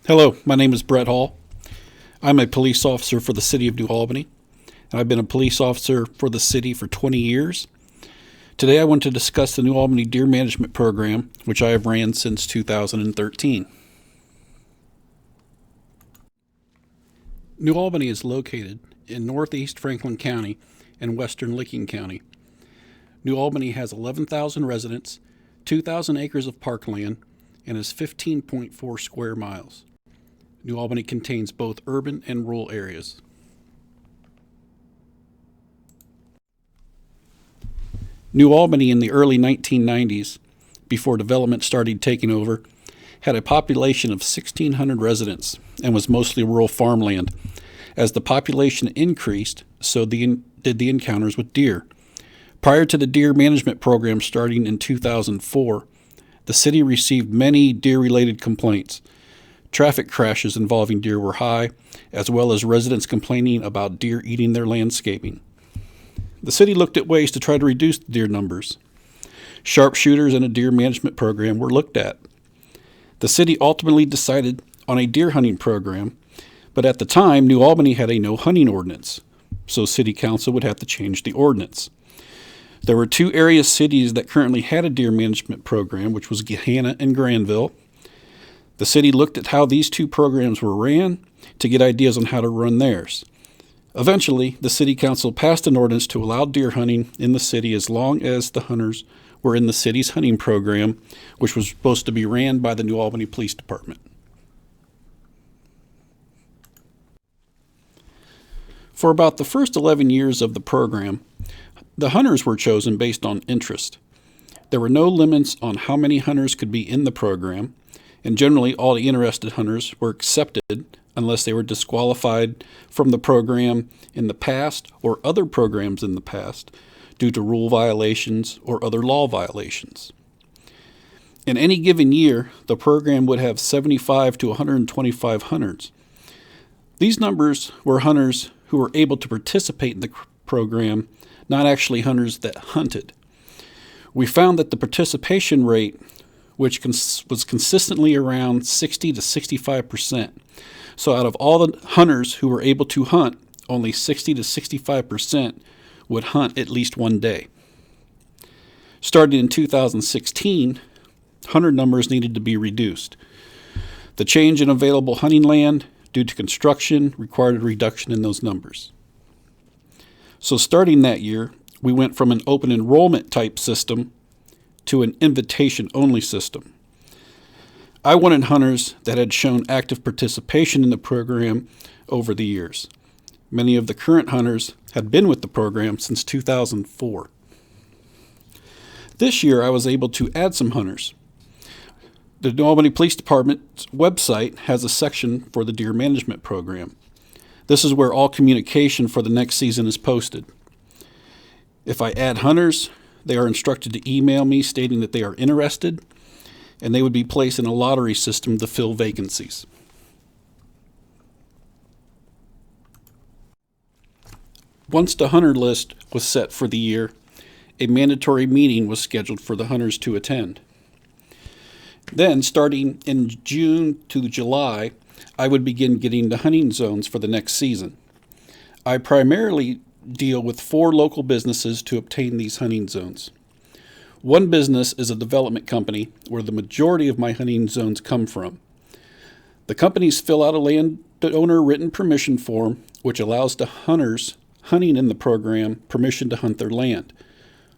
Hello, my name is Brett Hall. I'm a police officer for the city of New Albany, and I've been a police officer for the city for 20 years. Today I want to discuss the New Albany Deer Management Program, which I have ran since 2013. New Albany is located in northeast Franklin County and western Licking County. New Albany has 11,000 residents, 2,000 acres of parkland, and is 15.4 square miles. New Albany contains both urban and rural areas. New Albany in the early 1990s, before development started taking over, had a population of 1,600 residents and was mostly rural farmland. As the population increased, so did the encounters with deer. Prior to the deer management program starting in 2004, the city received many deer-related complaints. Traffic crashes involving deer were high, as well as residents complaining about deer eating their landscaping. The city looked at ways to try to reduce the deer numbers. Sharpshooters and a deer management program were looked at. The city ultimately decided on a deer hunting program, but at the time, New Albany had a no hunting ordinance, so city council would have to change the ordinance. There were two area cities that currently had a deer management program, which was Gahanna and Granville. The city looked at how these two programs were ran to get ideas on how to run theirs. Eventually, the city council passed an ordinance to allow deer hunting in the city as long as the hunters were in the city's hunting program, which was supposed to be ran by the New Albany Police Department. For about the first 11 years of the program, the hunters were chosen based on interest. There were no limits on how many hunters could be in the program, and generally all the interested hunters were accepted unless they were disqualified from the program in the past or other programs in the past due to rule violations or other law violations. In any given year, the program would have 75 to 125 hunters. These numbers were hunters who were able to participate in the program, not actually hunters that hunted. We found that the participation rate, which was consistently around 60 to 65%. So out of all the hunters who were able to hunt, only 60 to 65% would hunt at least one day. Starting in 2016, hunter numbers needed to be reduced. The change in available hunting land due to construction required a reduction in those numbers. So starting that year, we went from an open enrollment type system to an invitation-only system. I wanted hunters that had shown active participation in the program over the years. Many of the current hunters had been with the program since 2004. This year, I was able to add some hunters. The New Albany Police Department's website has a section for the deer management program. This is where all communication for the next season is posted. If I add hunters, they are instructed to email me stating that they are interested, and they would be placed in a lottery system to fill vacancies. Once the hunter list was set for the year, a mandatory meeting was scheduled for the hunters to attend. Then, starting in June to July, I would begin getting the hunting zones for the next season. I primarily deal with 4 local businesses to obtain these hunting zones. One business is a development company where the majority of my hunting zones come from. The companies fill out a landowner written permission form, which allows the hunters hunting in the program permission to hunt their land.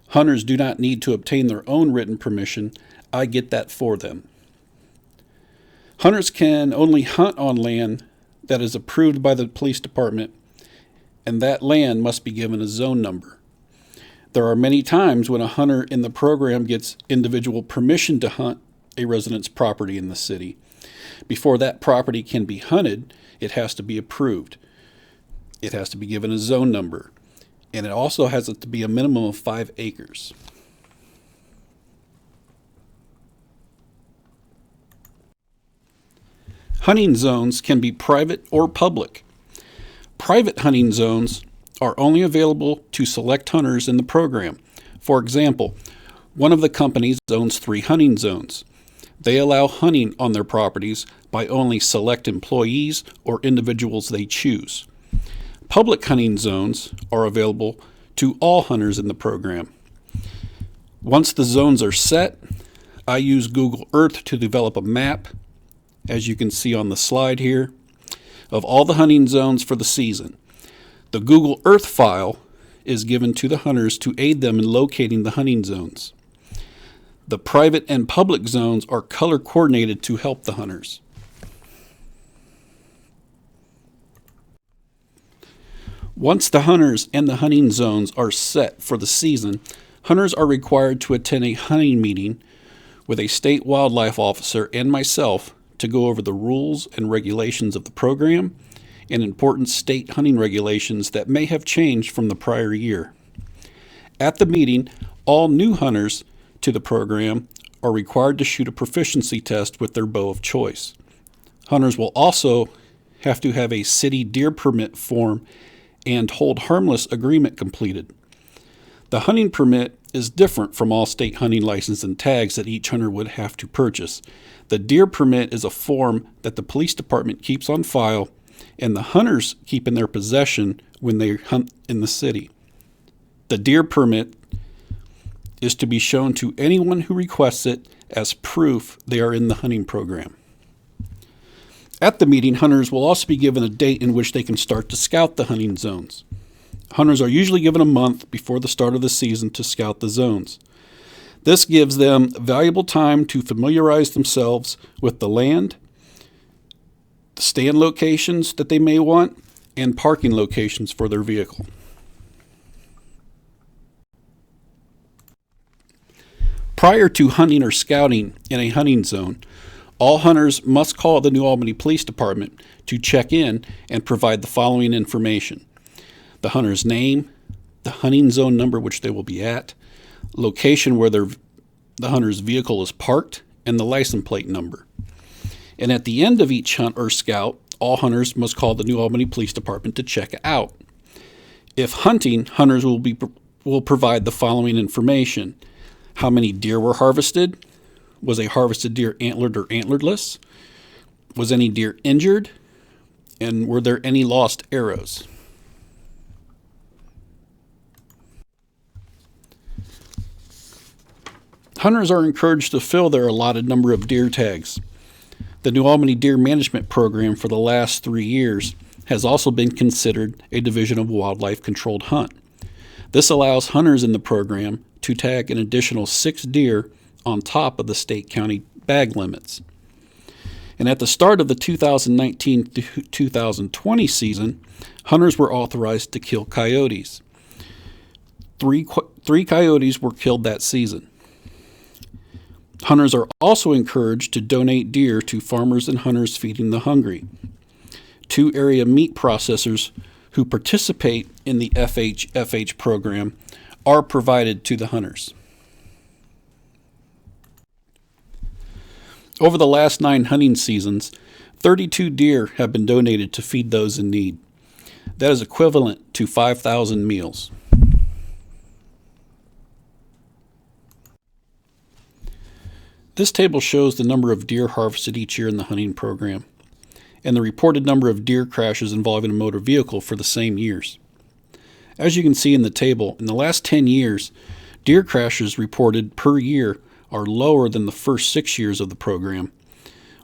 Hunters do not need to obtain their own written permission. I get that for them. Hunters can only hunt on land that is approved by the police department, and that land must be given a zone number. There are many times when a hunter in the program gets individual permission to hunt a resident's property in the city. Before that property can be hunted, it has to be approved. It has to be given a zone number, and it also has to be a minimum of 5 acres. Hunting zones can be private or public. Private hunting zones are only available to select hunters in the program. For example, one of the companies owns 3 hunting zones. They allow hunting on their properties by only select employees or individuals they choose. Public hunting zones are available to all hunters in the program. Once the zones are set, I use Google Earth to develop a map, as you can see on the slide here, of all the hunting zones for the season. The Google Earth file is given to the hunters to aid them in locating the hunting zones. The private and public zones are color coordinated to help the hunters. Once the hunters and the hunting zones are set for the season, hunters are required to attend a hunting meeting with a state wildlife officer and myself to go over the rules and regulations of the program and important state hunting regulations that may have changed from the prior year. At the meeting, all new hunters to the program are required to shoot a proficiency test with their bow of choice. Hunters will also have to have a city deer permit form and hold harmless agreement completed. The hunting permit is different from all state hunting license and tags that each hunter would have to purchase. The deer permit is a form that the police department keeps on file and the hunters keep in their possession when they hunt in the city. The deer permit is to be shown to anyone who requests it as proof they are in the hunting program. At the meeting, hunters will also be given a date in which they can start to scout the hunting zones. Hunters are usually given a month before the start of the season to scout the zones. This gives them valuable time to familiarize themselves with the land, the stand locations that they may want, and parking locations for their vehicle. Prior to hunting or scouting in a hunting zone, all hunters must call the New Albany Police Department to check in and provide the following information: the hunter's name, the hunting zone number which they will be at, location where the hunter's vehicle is parked, and the license plate number. And at the end of each hunt or scout, all hunters must call the New Albany Police Department to check out. If hunting, hunters will provide the following information: how many deer were harvested, was a harvested deer antlered or antlerless, was any deer injured, and were there any lost arrows. Hunters are encouraged to fill their allotted number of deer tags. The New Albany Deer Management Program for the last 3 years has also been considered a Division of Wildlife Controlled Hunt. This allows hunters in the program to tag an additional 6 deer on top of the state-county bag limits. And at the start of the 2019-2020 season, hunters were authorized to kill coyotes. Three coyotes were killed that season. Hunters are also encouraged to donate deer to farmers and hunters feeding the hungry. 2 area meat processors who participate in the FHFH program are provided to the hunters. Over the last 9 hunting seasons, 32 deer have been donated to feed those in need. That is equivalent to 5,000 meals. This table shows the number of deer harvested each year in the hunting program and the reported number of deer crashes involving a motor vehicle for the same years. As you can see in the table, in the last 10 years, deer crashes reported per year are lower than the first 6 years of the program,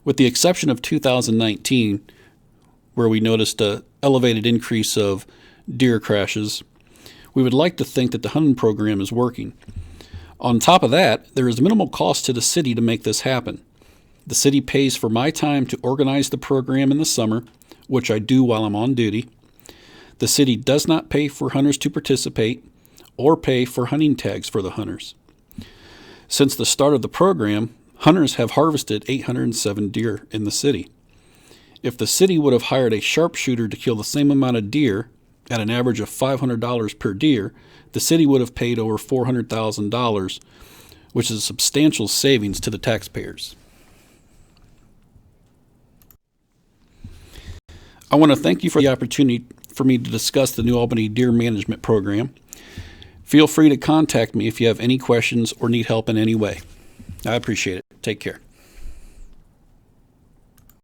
with the exception of 2019, where we noticed an elevated increase of deer crashes. We would like to think that the hunting program is working. On top of that, there is minimal cost to the city to make this happen. The city pays for my time to organize the program in the summer, which I do while I'm on duty. The city does not pay for hunters to participate or pay for hunting tags for the hunters. Since the start of the program, hunters have harvested 807 deer in the city. If the city would have hired a sharpshooter to kill the same amount of deer at an average of $500 per deer, the city would have paid over $400,000, which is a substantial savings to the taxpayers. I want to thank you for the opportunity for me to discuss the New Albany Deer Management Program. Feel free to contact me if you have any questions or need help in any way. I appreciate it. Take care.